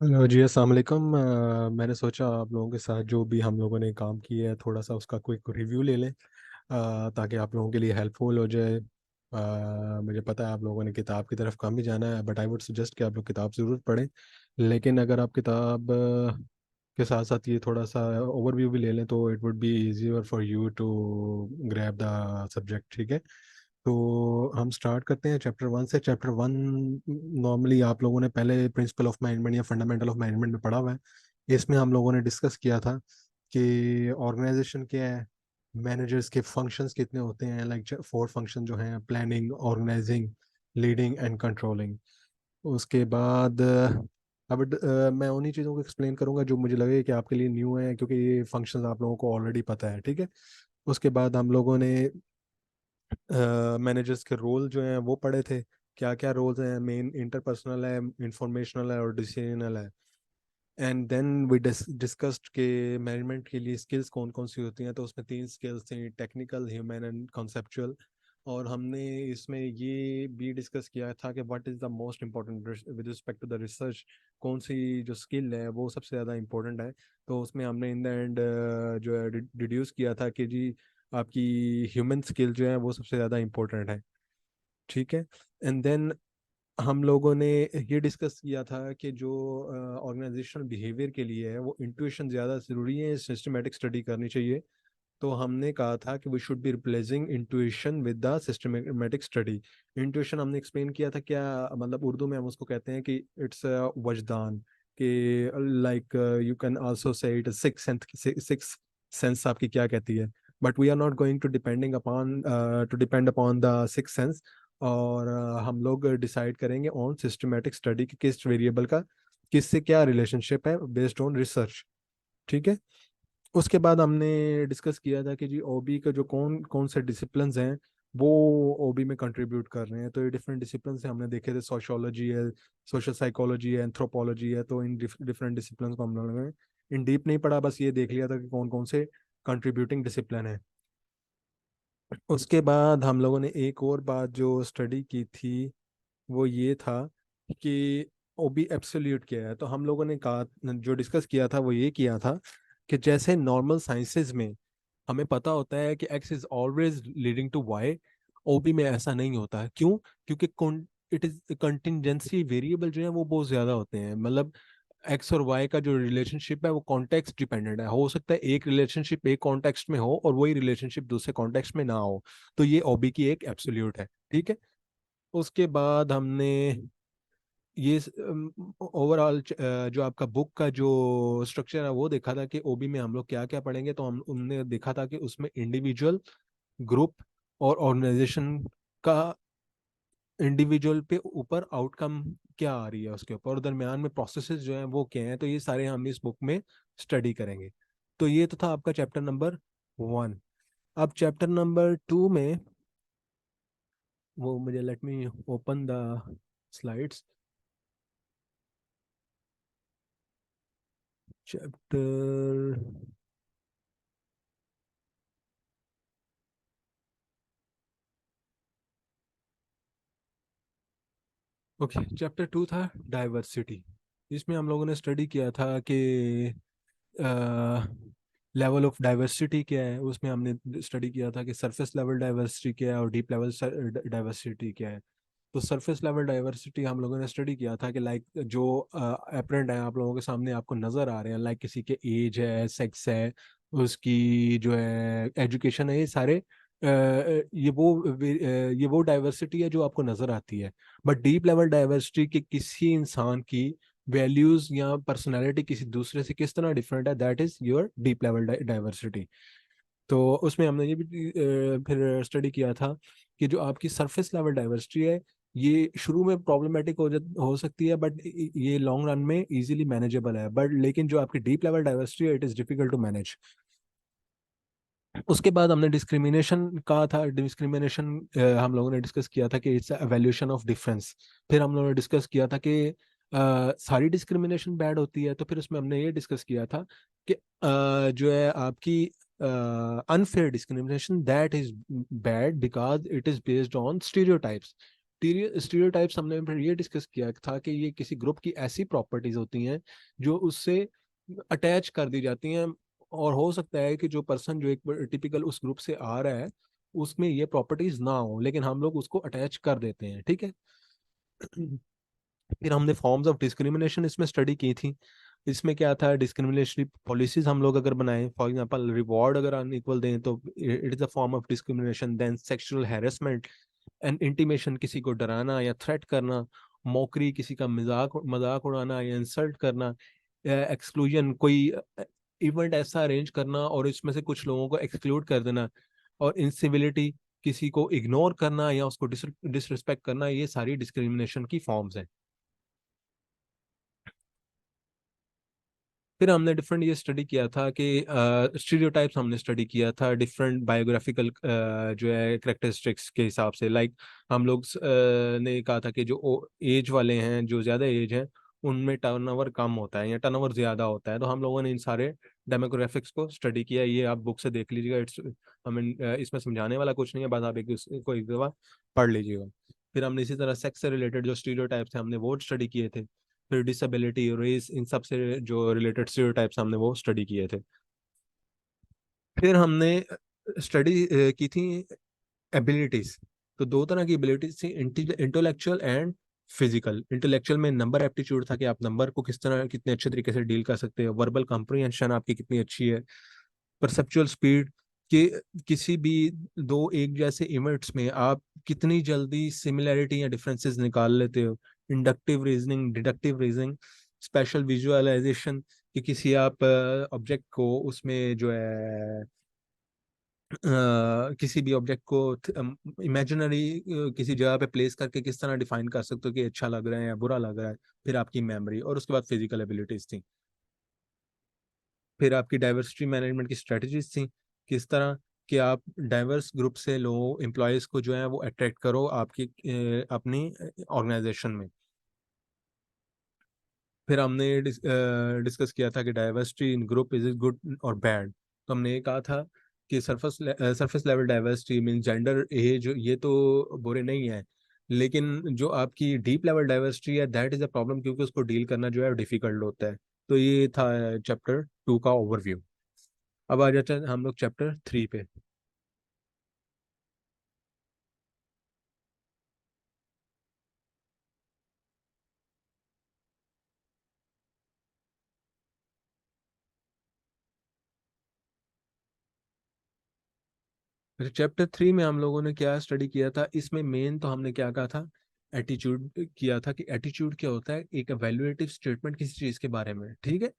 Hello जी, अस्सलाम वालेकुम। मैंने सोचा आप लोगों के साथ जो भी हम लोगों ने काम किया है थोड़ा सा उसका क्विक रिव्यू ले लें, ताकि आप लोगों के लिए हेल्पफुल हो जाए। मुझे पता है आप लोगों ने किताब की तरफ कम ही जाना है, बट आई वुड सजेस्ट कि आप लोग किताब ज़रूर पढ़ें। लेकिन अगर आप किताब के साथ साथ ये थोड़ा सा ओवरव्यू भी ले लें तो it would be easier for you to grab the subject. ठीक है, तो हम स्टार्ट करते हैं चैप्टर 1 से। चैप्टर 1 नॉर्मली आप लोगों ने पहले प्रिंसिपल ऑफ मैनेजमेंट या फंडामेंटल ऑफ मैनेजमेंट में पढ़ा हुआ है। इसमें हम लोगों ने डिस्कस किया था कि ऑर्गेनाइजेशन क्या है, मैनेजर्स के फंक्शंस कितने होते हैं, लाइक 4 फंक्शन जो हैं: planning, organising, leading and controlling. उसके बाद मैं उन्हीं चीज़ों को एक्सप्लेन करूंगा जो मुझे लगे कि आपके लिए न्यू है, क्योंकि ये फंक्शंस आप लोगों को ऑलरेडी पता है। ठीक है, उसके बाद हम लोगों ने मैनेजर्स के रोल जो हैं वो पढ़े थे। क्या क्या रोल्स हैं: मेन इंटरपर्सनल है, इंफॉर्मेशनल है और डिसीजनल है। एंड देन वी डिस्कस्ड के मैनेजमेंट के लिए स्किल्स कौन कौन सी होती हैं। तो उसमें 3 स्किल्स थी: टेक्निकल, ह्यूमन एंड कॉन्सेप्चुअल। और हमने इसमें ये भी डिस्कस किया था कि what is the most important with respect to the research, कौन सी जो स्किल है वो सबसे ज़्यादा इम्पोर्टेंट है। तो उसमें हमने इन द एंड जो है डिड्यूस किया था कि जी आपकी ह्यूमन स्किल जो है वो सबसे ज़्यादा इम्पोर्टेंट है। ठीक है, एंड देन हम लोगों ने ये डिस्कस किया था कि जो ऑर्गेनाइजेशनल बिहेवियर के लिए है वो इंट्यूशन ज़्यादा ज़रूरी है, सिस्टमेटिक स्टडी करनी चाहिए। तो हमने कहा था कि we should be replacing intuition with the systematic study. Intuition हमने एक्सप्लेन किया था, क्या मतलब उर्दू में हम उसको कहते हैं कि इट्स वजदान, कि like you can also say it six six sense आपकी क्या कहती है। But we are not going to depend upon the six sense. और हम लोग डिसाइड करेंगे ऑन सिस्टमेटिक स्टडी कि किस वेरिएबल का किससे क्या रिलेशनशिप है बेस्ड ऑन रिसर्च। ठीक है, उसके बाद हमने डिस्कस किया था कि जी ओबी का जो कौन कौन से डिसिप्लिन्स हैं वो ओबी में कंट्रीब्यूट कर रहे हैं। तो ये डिफरेंट डिसिप्लिन से हमने देखे थे: सोशोलॉजी है, सोशल साइकोलॉजी है, एंथ्रोपोलॉजी है। तो इन डिफरेंट डिसिप्लिन को हम लोगों ने इन डीप नहीं पढ़ा, बस ये देख लिया था कि कौन कौन से कंट्रीब्यूटिंग डिसिप्लिन है। उसके बाद हम लोगों ने एक और बात जो स्टडी की थी वो ये था कि ओबी एब्सोल्यूट क्या है। तो हम लोगों ने कहा, जो डिस्कस किया था वो ये किया था कि जैसे नॉर्मल साइंसेज में हमें पता होता है कि X is always leading to Y, ओबी में ऐसा नहीं होता है। क्यों? क्योंकि इट इज कंटिजेंसी वेरिएबल जो है वो बहुत ज्यादा होते हैं। मतलब एक्स और वाई का जो रिलेशनशिप है वो कॉन्टेक्स्ट डिपेंडेंट है। हो सकता है एक रिलेशनशिप एक कॉन्टेक्स्ट में हो और वही रिलेशनशिप दूसरे कॉन्टेक्स्ट में ना हो। तो ये ओबी की एक एब्सोल्यूट है। ठीक है, उसके बाद हमने ये ओवरऑल जो आपका बुक का जो स्ट्रक्चर है वो देखा था कि ओबी में हम लोग क्या क्या पढ़ेंगे। तो हम उनने देखा था कि उसमें इंडिविजुअल, ग्रुप और ऑर्गेनाइजेशन का, इंडिविजुअल पे ऊपर आउटकम क्या आ रही है उसके ऊपर, और दरमियान में प्रोसेसेस जो हैं वो क्या हैं। तो ये सारे हम इस बुक में स्टडी करेंगे। तो ये तो था आपका चैप्टर नंबर 1। अब चैप्टर नंबर 2 में वो मुझे, let me open the slides. Chapter, okay, chapter 2 था डाइवर्सिटी। इसमें हम लोगों ने स्टडी किया था कि लेवल ऑफ डाइवर्सिटी क्या है। उसमें हमने स्टडी किया था कि सरफेस लेवल डाइवर्सिटी क्या है और डीप लेवल डाइवर्सिटी क्या है। तो सरफेस लेवल डाइवर्सिटी हम लोगों ने स्टडी किया था कि लाइक जो अपेरेंट है आप लोगों के सामने आपको नज़र आ रहे हैं, लाइक किसी के एज है, सेक्स है, उसकी जो है एजुकेशन है, ये सारे ये वो डाइवर्सिटी है जो आपको नज़र आती है। बट डीप लेवल डाइवर्सिटी कि किसी इंसान की वैल्यूज या पर्सनालिटी किसी दूसरे से किस तरह डिफरेंट है, that is your deep level diversity. तो उसमें हमने ये भी फिर स्टडी किया था कि जो आपकी सरफेस लेवल डाइवर्सिटी है ये शुरू में प्रॉब्लमेटिक हो सकती है, बट ये लॉन्ग रन में इजीली मैनेजेबल है। बट लेकिन जो आपकी डीप लेवल डाइवर्सिटी है it is difficult to manage. उसके बाद हमने डिस्क्रिमिनेशन कहा था। डिस्क्रिमिनेशन हम लोगों ने डिस्कस किया था कि इट्स एवेल्यूशन ऑफ डिफरेंस। फिर हम लोगों ने डिस्कस किया था कि सारी डिस्क्रिमिनेशन बैड होती है। तो फिर उसमें हमने ये डिस्कस किया था कि जो है आपकी unfair discrimination that is bad because it is based on stereotypes. Stereotypes हमने फिर ये डिस्कस किया था कि ये किसी ग्रुप की ऐसी प्रॉपर्टीज होती हैं जो उससे अटैच कर दी जाती हैं, और हो सकता है कि जो पर्सन जो एक टिपिकल उस ग्रुप से आ रहा है उसमें ये प्रॉपर्टीज ना हो, लेकिन हम लोग उसको अटैच कर देते हैं, ठीक है। फिर हमने फॉर्म्स ऑफ डिस्क्रिमिनेशन इसमें स्टडी की थी। इसमें क्या था, डिस्क्रिमिनेशनरी पॉलिसीज हम लोग अगर बनाएं, फॉर एग्जांपल रिवॉर्ड अगर अनइक्वल दें तो it is a form of discrimination. Then sexual harassment and intimidation, किसी को डराना या थ्रेट करना, मौकरी, किसी का मजाक मजाक उड़ाना या इंसल्ट करना, एक्सक्लूजन, कोई इवेंट ऐसा अरेंज करना और इसमें से कुछ लोगों को एक्सक्लूड कर देना, और इंसिविलिटी, किसी को इग्नोर करना या उसको डिसरिस्पेक्ट करना, ये सारी डिस्क्रिमिनेशन की फॉर्म्स हैं। फिर हमने डिफरेंट ये स्टडी किया था कि स्टीरियोटाइप्स हमने स्टडी किया था डिफरेंट बायोग्राफिकल जो है करेक्टरिस्टिक्स के हिसाब से। लाइक हम लोग ने कहा था कि जो एज वाले हैं, जो ज़्यादा एज हैं, उनमें टर्नओवर कम होता है या टर्नओवर ज़्यादा होता है। तो हम लोगों ने इन सारे डेमोग्राफिक्स को स्टडी किया। ये आप बुक से देख लीजिएगा, इट्स इसमें समझाने वाला कुछ नहीं है, बस आप इसको एक दफ़ा पढ़ लीजिएगा। फिर हमने इसी तरह सेक्स से रिलेटेड जो स्टीरियोटाइप्स हैं हमने वो स्टडी किए थे। फिर डिसेबिलिटी, रेस, इन सब से जो रिलेटेड स्टीरियोटाइप्स हमने वो स्टडी किए थे। फिर हमने स्टडी की थी एबिलिटीज। तो दो तरह की एबिलिटीज थी, इंटेलेक्चुअल एंड फिजिकल। इंटेलेक्चुअल में नंबर एप्टीट्यूड था कि आप नंबर को किस तरह कितने अच्छे तरीके से डील कर सकते हो। वर्बल कॉम्प्रिहेंशन आपकी कितनी अच्छी है। परसेप्चुअल स्पीड, कि किसी भी दो एक जैसे इवेंट्स में आप कितनी जल्दी सिमिलैरिटी या डिफरेंसेस निकाल लेते हो। Inductive reasoning, deductive reasoning, spatial visualisation, कि किसी आप ऑब्जेक्ट को उसमें जो है किसी भी ऑब्जेक्ट को इमेजिनरी किसी जगह पे प्लेस करके किस तरह डिफाइन कर सकते हो कि अच्छा लग रहा है या बुरा लग रहा है। फिर आपकी मेमोरी, और उसके बाद फिजिकल एबिलिटीज थी। फिर आपकी डाइवर्सिटी मैनेजमेंट की स्ट्रेटजीज थी, किस तरह कि आप डाइवर्स ग्रुप से लोग एम्प्लॉयज़ को जो है वो अट्रैक्ट करो आपकी अपनी ऑर्गेनाइजेशन में। फिर हमने डिस्कस किया था कि diversity in group is good और बैड। तो हमने ये कहा था कि surface level diversity mean gender, age, ये तो बुरे नहीं है, लेकिन जो आपकी डीप लेवल डाइवर्सिटी है दैट इज अ प्रॉब्लम, क्योंकि उसको डील करना जो है डिफिकल्ट होता है। तो ये था चैप्टर 2 का ओवरव्यू। अब आ जाते हैं हम लोग चैप्टर 3 पे। चैप्टर 3 में हम लोगों ने क्या स्टडी किया था, इसमें मेन तो हमने क्या कहा था, एटीट्यूड किया था कि एटीट्यूड क्या होता है, एक एवेल्युएटिव स्टेटमेंट किसी चीज के बारे में, ठीक है।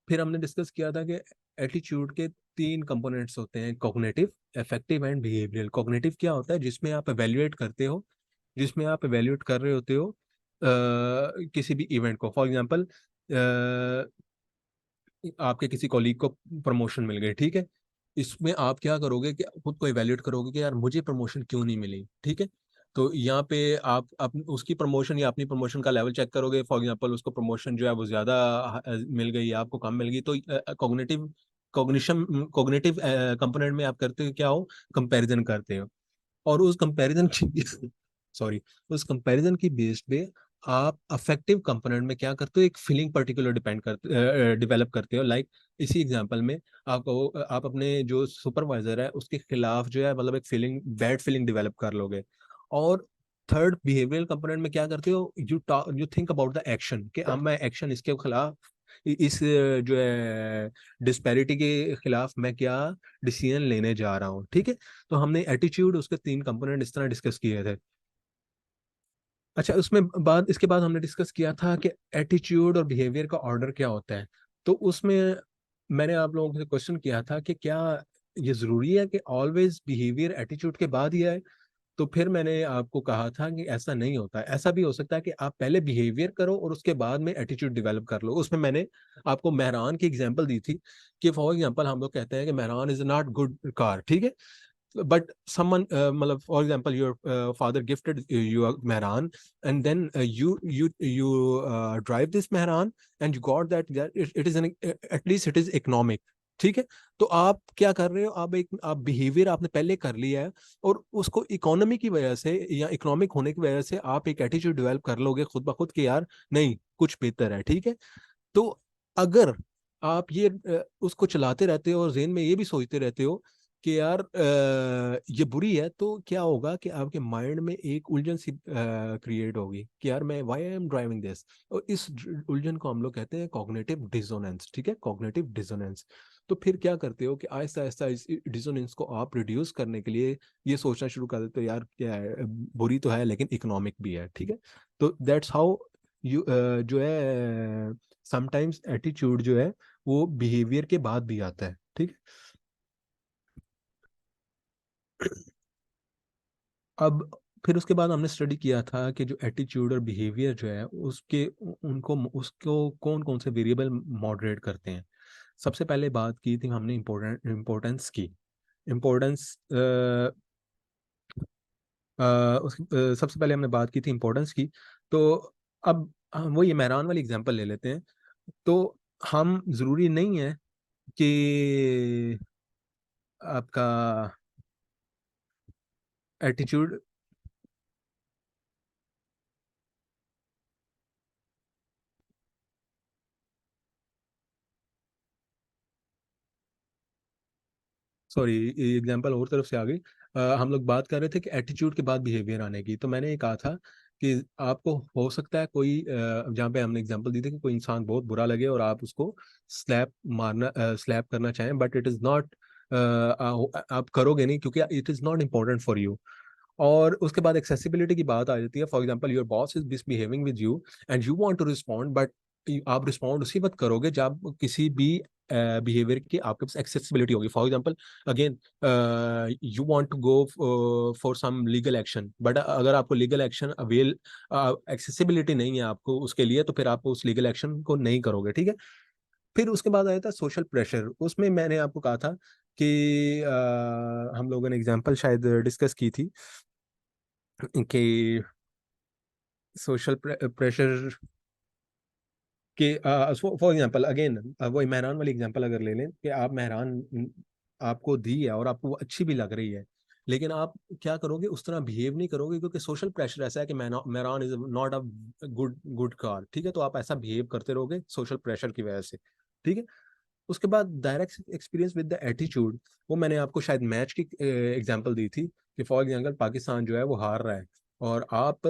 फिर हमने डिस्कस किया था कि एटीट्यूड के तीन कंपोनेंट्स होते हैं, cognitive, affective and behavioural. Cognitive क्या होता है, जिसमें आप एवेल्युएट करते हो, जिसमें आप एवेल्युएट कर रहे होते हो किसी भी इवेंट को। फॉर एग्जांपल आपके किसी कॉलीग को प्रमोशन मिल गई, ठीक है। इसमें आप क्या करोगे कि खुद को इवेल्युएट करोगे कि यार मुझे प्रमोशन क्यों नहीं मिली, ठीक है। तो यहाँ पे आप उसकी प्रमोशन या अपनी प्रमोशन का लेवल चेक करोगे। फॉर एग्जांपल उसको प्रमोशन जो है वो ज्यादा मिल गई या आपको कम मिल गई, तो कॉग्निटिव कंपोनेंट में आप करते हो क्या हो, कंपैरिजन करते हो। और उस कंपैरिजन की सॉरी, उस कंपैरिजन की बेस्ड पे आप अफेक्टिव कंपोनेंट में क्या करते हो, एक फीलिंग पर्टिकुलर डिपेंड करते डेवलप करते हो। लाइक इसी एग्जांपल में आप अपने जो सुपरवाइजर है उसके खिलाफ जो है मतलब एक फीलिंग, बैड फीलिंग डेवलप कर लोगे। और थर्ड बिहेवियरल कंपोनेंट में क्या करते हो, you think about the action, कि अब मैं एक्शन इसके खिलाफ इस जो है डिस्पैरिटी के खिलाफ मैं क्या डिसीजन लेने जा रहा हूँ, ठीक है। तो हमने एटीट्यूड, उसके तीन कंपोनेंट इस तरह डिस्कस किए थे। अच्छा, उसमें बाद इसके बाद हमने डिस्कस किया था कि एटीट्यूड और बिहेवियर का ऑर्डर क्या होता है। तो उसमें मैंने आप लोगों से क्वेश्चन किया था कि क्या ये जरूरी है कि ऑलवेज बिहेवियर एटीट्यूड के बाद ही आए। तो फिर मैंने आपको कहा था कि ऐसा नहीं होता है। ऐसा भी हो सकता है कि आप पहले बिहेवियर करो और उसके बाद में एटीट्यूड डेवलप कर लो। उसमें मैंने आपको मेहरान की एग्जांपल दी थी कि फॉर एग्जांपल हम लोग कहते हैं कि Mehran is not good car, ठीक है। But someone मतलब for example your father gifted you a Mehran, and then you drive this Mehran and you got that it is an at least it is economic, ठीक है। तो आप क्या कर रहे हो, आप बिहेवियर आपने पहले कर लिया है, और उसको इकोनॉमी की वजह से या इकोनॉमिक होने की वजह से आप एक एटीट्यूड डेवलप कर लोगे खुद ब खुद कि यार नहीं, कुछ बेहतर है। ठीक है। तो अगर आप ये उसको चलाते रहते हो और जेन में ये भी सोचते रहते हो कि यार ये बुरी है, तो क्या होगा कि आपके माइंड में एक उलझन सी क्रिएट होगी कि यार मैं why I am driving this. और इस उलझन को हम लोग कहते हैं कॉग्निटिव डिसोनेंस। ठीक है, कॉग्निटिव डिसोनेंस। तो फिर क्या करते हो कि आहिस्ता आहिस्ता इस डिसोनेंस को आप रिड्यूस करने के लिए ये सोचना शुरू कर देते हो यार क्या है, बुरी तो है लेकिन इकोनॉमिक भी है। ठीक है। तो दैट्स हाउ यू जो है समटाइम्स एटीट्यूड जो है वो बिहेवियर के बाद भी आता है। ठीक है। अब फिर उसके बाद हमने स्टडी किया था कि जो एटीट्यूड और बिहेवियर जो है उसके उनको उसको कौन कौन से वेरिएबल मॉडरेट करते हैं। सबसे पहले बात की थी हमने इम्पोर्टेंस की। इम्पोर्टेंस सबसे पहले हमने बात की थी इम्पोर्टेंस की। तो अब हम वो ये मेहरान वाली एग्जांपल ले लेते हैं। तो हम ज़रूरी नहीं है कि आपका एटीट्यूड, सॉरी एग्जांपल और तरफ से आ गई। हम लोग बात कर रहे थे कि एटीट्यूड के बाद बिहेवियर आने की। तो मैंने ये कहा था कि आपको हो सकता है कोई जहाँ पे हमने एग्जांपल दी थी कि कोई इंसान बहुत बुरा लगे और आप उसको स्लैप करना चाहें, बट इट इज़ नॉट, आप करोगे नहीं क्योंकि it is not important for you. और उसके बाद एक्सेसिबिलिटी की बात आ जाती है। For example your boss is misbehaving with you and you want to respond, but आप रिस्पॉन्ड उसी वक्त करोगे जब किसी भी बिहेवियर की आपके पास एक्सेसिबिलिटी होगी। For example again, you want to go for some legal action, but अगर आपको लीगल एक्शन अवेल एक्सेसिबिलिटी नहीं है आपको उसके लिए, तो फिर आप उस लीगल एक्शन को नहीं करोगे। ठीक है। फिर उसके बाद आया था सोशल प्रेशर। उसमें मैंने आपको कहा था कि हम लोगों ने एग्जांपल शायद डिस्कस की थी कि सोशल प्रेशर के, फॉर एग्जांपल अगेन वो मेहरान वाली एग्जांपल अगर ले लें कि आप मेहरान आपको दी है और आपको वो अच्छी भी लग रही है, लेकिन आप क्या करोगे, उस तरह बिहेव नहीं करोगे क्योंकि सोशल प्रेशर ऐसा है कि Mehran is not a good good car. ठीक है। तो आप ऐसा बिहेव करते रहोगे सोशल प्रेशर की वजह से। ठीक है। उसके बाद direct experience with the attitude, वो मैंने आपको शायद मैच की एग्जांपल दी थी कि फॉर एग्जांपल पाकिस्तान जो है वो हार रहा है, और आप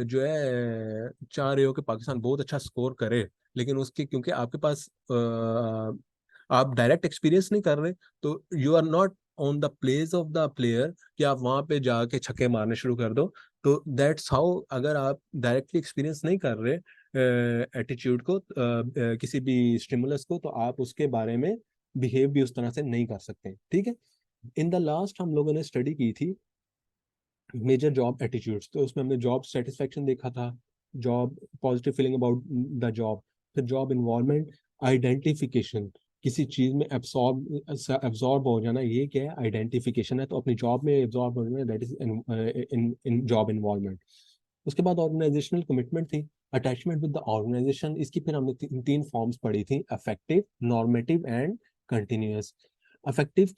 जो है चाह रहे हो कि पाकिस्तान बहुत अच्छा स्कोर करे, लेकिन उसके क्योंकि आपके पास आप डायरेक्ट एक्सपीरियंस नहीं कर रहे, तो you are not on the place of the player कि आप वहां पे जाके छक्के मारने शुरू कर दो। तो दैट्स हाउ, अगर आप डायरेक्टली एक्सपीरियंस नहीं कर रहे एटीट्यूड को, किसी भी स्टिमुलस को, तो आप उसके बारे में बिहेव भी उस तरह से नहीं कर सकते। ठीक है। इन द लास्ट हम लोगों ने स्टडी की थी मेजर जॉब एटीट्यूड्स। तो उसमें हमने जॉब सेटिस्फेक्शन देखा था, job positive feeling about the job, फिर जॉब इन्वॉल्वमेंट, आइडेंटिफिकेशन, किसी चीज में एब्सॉर्ब हो जाना, ये क्या है, आइडेंटिफिकेशन है। तो अपनी जॉब में एब्सॉर्ब हो जाना, that is in in job involvement. उसके बाद ऑर्गेनाइजेशनल कमिटमेंट थी, अटैचमेंट विद द ऑर्गेनाइजेशन। इसकी फिर हमने तीन फॉर्म्स पढ़ी थी, affective, normative and continuous. Affective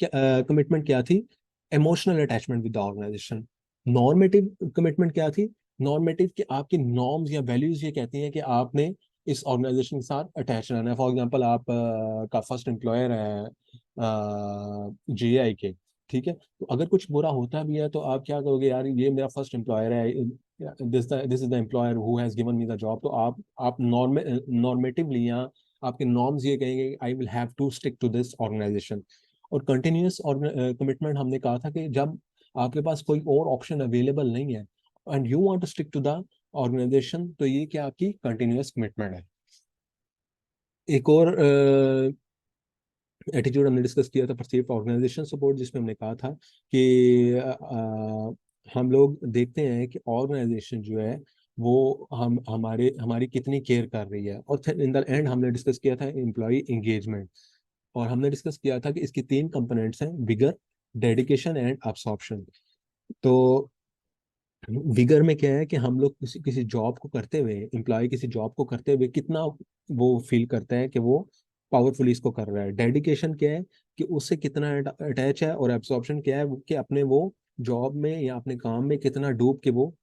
commitment क्या थी, emotional attachment with the organisation. Normative commitment क्या थी, नॉर्मेटिव कि आपकी नॉर्म्स या वैल्यूज ये कहती हैं कि आपने इस ऑर्गेनाइजेशन के साथ अटैच रहना है। फॉर एग्जांपल आप का फर्स्ट एम्प्लॉयर है जीआई के। ठीक है। तो अगर कुछ बुरा होता भी है तो आप क्या करोगे, यार ये मेरा फर्स्ट एम्प्लॉयर है, this is the employer who has given me the job. तो आप नॉर्मेटिवली या आपके नॉर्म्स ये कहेंगे I will have to stick to this organisation. और कंटिन्यूअस कमिटमेंट हमने कहा था कि जब आपके पास कोई और ऑप्शन अवेलेबल नहीं है and you want to stick to the organisation, तो ये क्या आपकी कंटिन्यूअस कमिटमेंट है। एक और एटीट्यूड हमने डिस्कस किया था परसीव्ड ऑर्गेनाइजेशन सपोर्ट, जिसमें हमने कहा था कि हम लोग देखते हैं कि ऑर्गेनाइजेशन जो है वो हम हमारी कितनी केयर कर रही है। और इन द एंड हमने डिस्कस किया था एम्प्लॉय एंगेजमेंट, और हमने डिस्कस किया था कि इसकी तीन कंपोनेंट्स हैं, विगर, डेडिकेशन एंड अब्सॉर्प्शन। तो विगर में क्या है कि हम लोग किसी किसी जॉब को करते हुए, एम्प्लॉय किसी जॉब को करते हुए कितना वो फील करता है कि वो पावरफुली इसको कर रहा है। डेडिकेशन क्या है कि उससे कितना अटैच है, और एब्सॉर्प्शन क्या है कि अपने वो जॉब में या अपने काम में कितना डूब के वो